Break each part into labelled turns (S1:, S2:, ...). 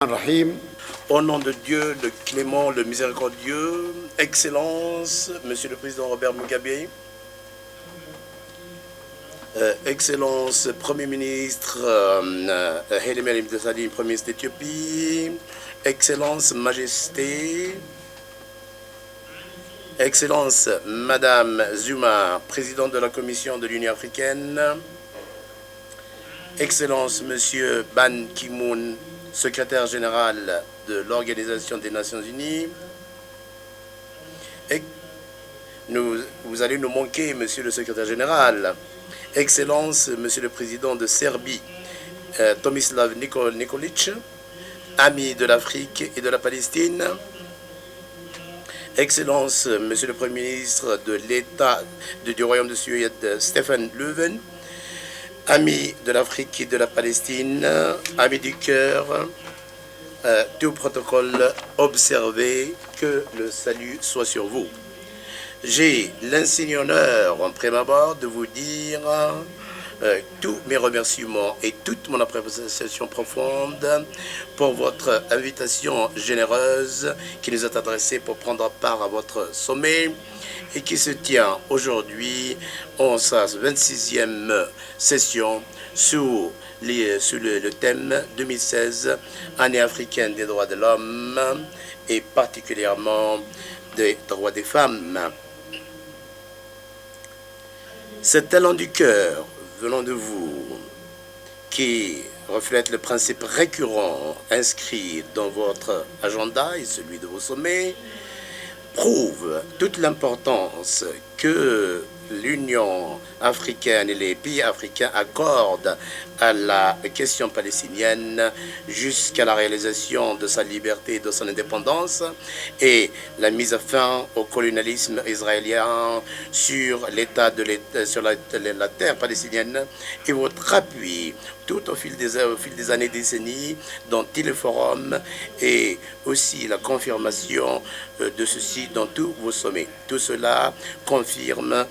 S1: Rahim.
S2: Au nom de Dieu, le clément, le miséricordieux, Excellence, Monsieur le Président Robert Mugabe, Excellence, Premier ministre Haile Mariam Desalegn, Premier ministre d'Éthiopie, Excellence, Majesté, Excellence, Madame Zuma, Présidente de la Commission de l'Union africaine, Excellence, Monsieur Ban Ki-moon, Secrétaire général de l'Organisation des Nations Unies. Et vous allez nous manquer, Monsieur le Secrétaire général. Excellence, Monsieur le Président de Serbie, Tomislav Nikolic, ami de l'Afrique et de la Palestine. Excellence, Monsieur le Premier ministre de l'État du Royaume de Suède, Stefan Löfven, ami de l'Afrique et de la Palestine, ami du cœur, tout protocole observé, que le salut soit sur vous. J'ai l'insigne honneur, en prime abord, de vous dire tous mes remerciements et toute mon appréciation profonde pour votre invitation généreuse qui nous est adressée pour prendre part à votre sommet et qui se tient aujourd'hui en sa 26e session sous le thème 2016, Année africaine des droits de l'homme et particulièrement des droits des femmes. Cet talent du cœur venant de vous, qui reflète le principe récurrent inscrit dans votre agenda et celui de vos sommets, prouve toute l'importance que l'Union africaine et les pays africains accordent à la question palestinienne jusqu'à la réalisation de sa liberté et de son indépendance et la mise à fin au colonialisme israélien sur la terre palestinienne et votre appui tout au fil des années, décennies, dans tous les forums et aussi la confirmation de ceci dans tous vos sommets. Tout cela confirme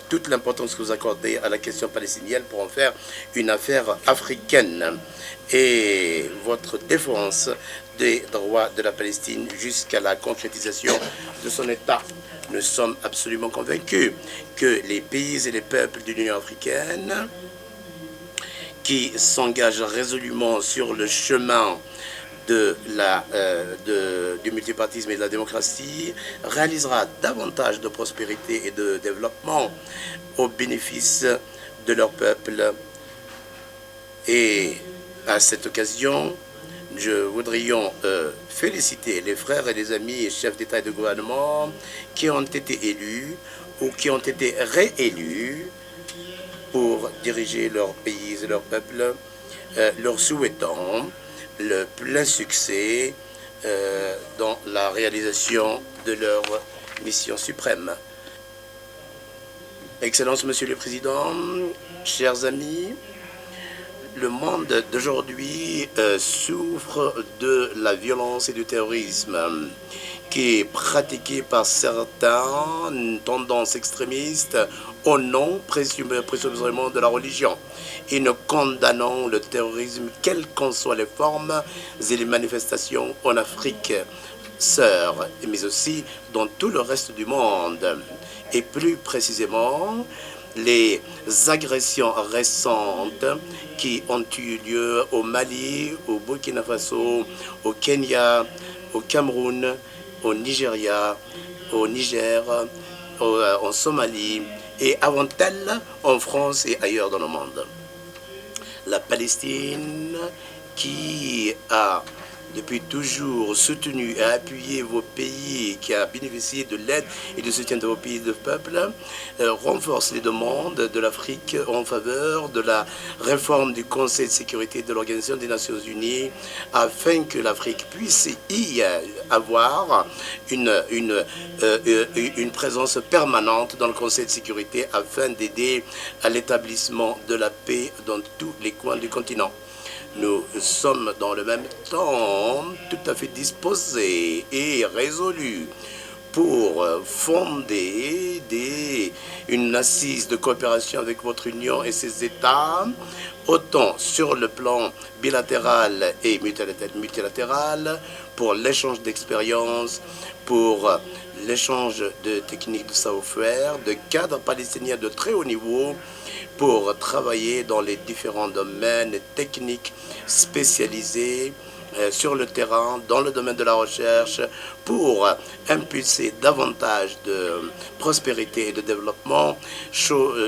S2: toute l'importance que vous accordez à la question palestinienne pour en faire une affaire africaine et votre défense des droits de la Palestine jusqu'à la concrétisation de son État. Nous sommes absolument convaincus que les pays et les peuples de l'Union africaine qui s'engagent résolument sur le chemin du multipartisme et de la démocratie réalisera davantage de prospérité et de développement au bénéfice de leur peuple. Et à cette occasion, je voudrais féliciter les frères et les amis et chefs d'État et de gouvernement qui ont été élus ou qui ont été réélus pour diriger leur pays et leur peuple, leur souhaitant le plein succès dans la réalisation de leur mission suprême. Excellence, Monsieur le Président, chers amis, le monde d'aujourd'hui souffre de la violence et du terrorisme qui est pratiqué par certaines tendances extrémistes au nom présumément de la religion. Et nous condamnons le terrorisme, quelles qu'en soient les formes et les manifestations en Afrique sœur, mais aussi dans tout le reste du monde. Et plus précisément, les agressions récentes qui ont eu lieu au Mali, au Burkina Faso, au Kenya, au Cameroun, au Nigeria, au Niger, en Somalie et avant elle en France et ailleurs dans le monde. La Palestine qui a depuis toujours soutenu et appuyé vos pays, qui a bénéficié de l'aide et du soutien de vos pays de peuple, renforce les demandes de l'Afrique en faveur de la réforme du Conseil de sécurité de l'Organisation des Nations Unies afin que l'Afrique puisse y avoir une présence permanente dans le Conseil de sécurité afin d'aider à l'établissement de la paix dans tous les coins du continent. Nous sommes dans le même temps tout à fait disposés et résolus pour fonder une assise de coopération avec votre Union et ses États, autant sur le plan bilatéral et multilatéral, pour l'échange d'expériences, pour l'échange de techniques de savoir-faire, de cadres palestiniens de très haut niveau, pour travailler dans les différents domaines techniques spécialisés sur le terrain, dans le domaine de la recherche, pour impulser davantage de prospérité et de développement,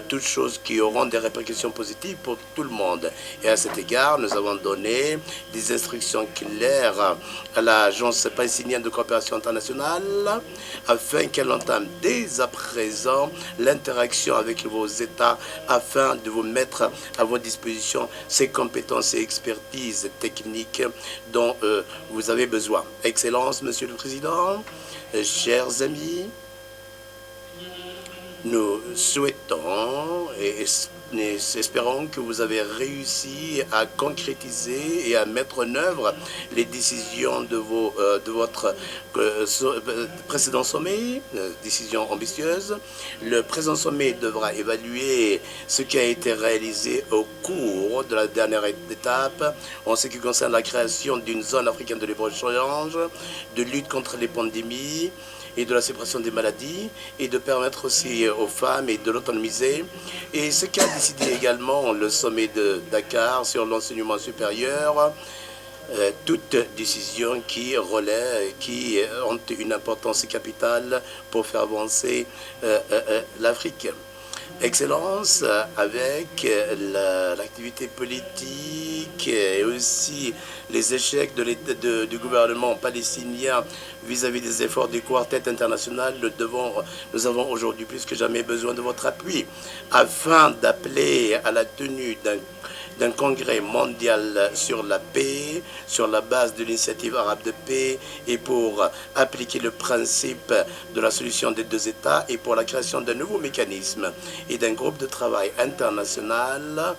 S2: toutes choses qui auront des répercussions positives pour tout le monde. Et à cet égard, nous avons donné des instructions claires à l'Agence palestinienne de coopération internationale afin qu'elle entame dès à présent l'interaction avec vos États afin de vous mettre à votre disposition ces compétences et expertises techniques dont vous avez besoin. Excellences, Monsieur le Président, chers amis, nous souhaitons et espérons que vous avez réussi à concrétiser et à mettre en œuvre les décisions de votre précédent sommet, décisions ambitieuses. Le présent sommet devra évaluer ce qui a été réalisé au cours de la dernière étape en ce qui concerne la création d'une zone africaine de libre-échange, de lutte contre les pandémies et de la suppression des maladies, et de permettre aussi aux femmes et de l'autonomiser. Et ce qu'a décidé également le sommet de Dakar sur l'enseignement supérieur, toute décision qui relaie, qui ont une importance capitale pour faire avancer l'Afrique. Excellence, avec l'activité politique et aussi les échecs du gouvernement palestinien vis-à-vis des efforts du quartet international, nous avons aujourd'hui plus que jamais besoin de votre appui afin d'appeler à la tenue d'un congrès mondial sur la paix, sur la base de l'initiative arabe de paix et pour appliquer le principe de la solution des deux États et pour la création d'un nouveau mécanisme et d'un groupe de travail international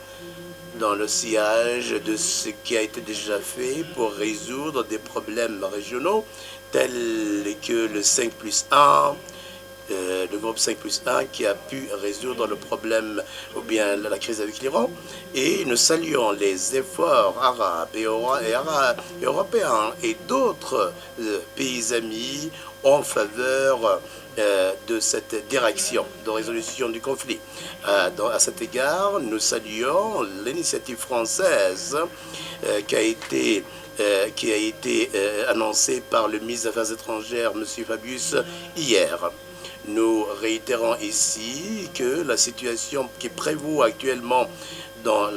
S2: dans le sillage de ce qui a été déjà fait pour résoudre des problèmes régionaux tels que le 5+1, le groupe 5+1 qui a pu résoudre le problème ou bien la crise avec l'Iran. Et nous saluons les efforts arabes et européens et d'autres pays amis en faveur de cette direction de résolution du conflit. À cet égard, nous saluons l'initiative française qui a été annoncée par le ministre des Affaires étrangères, M. Fabius, hier. Nous réitérons ici que la situation qui prévaut actuellement dans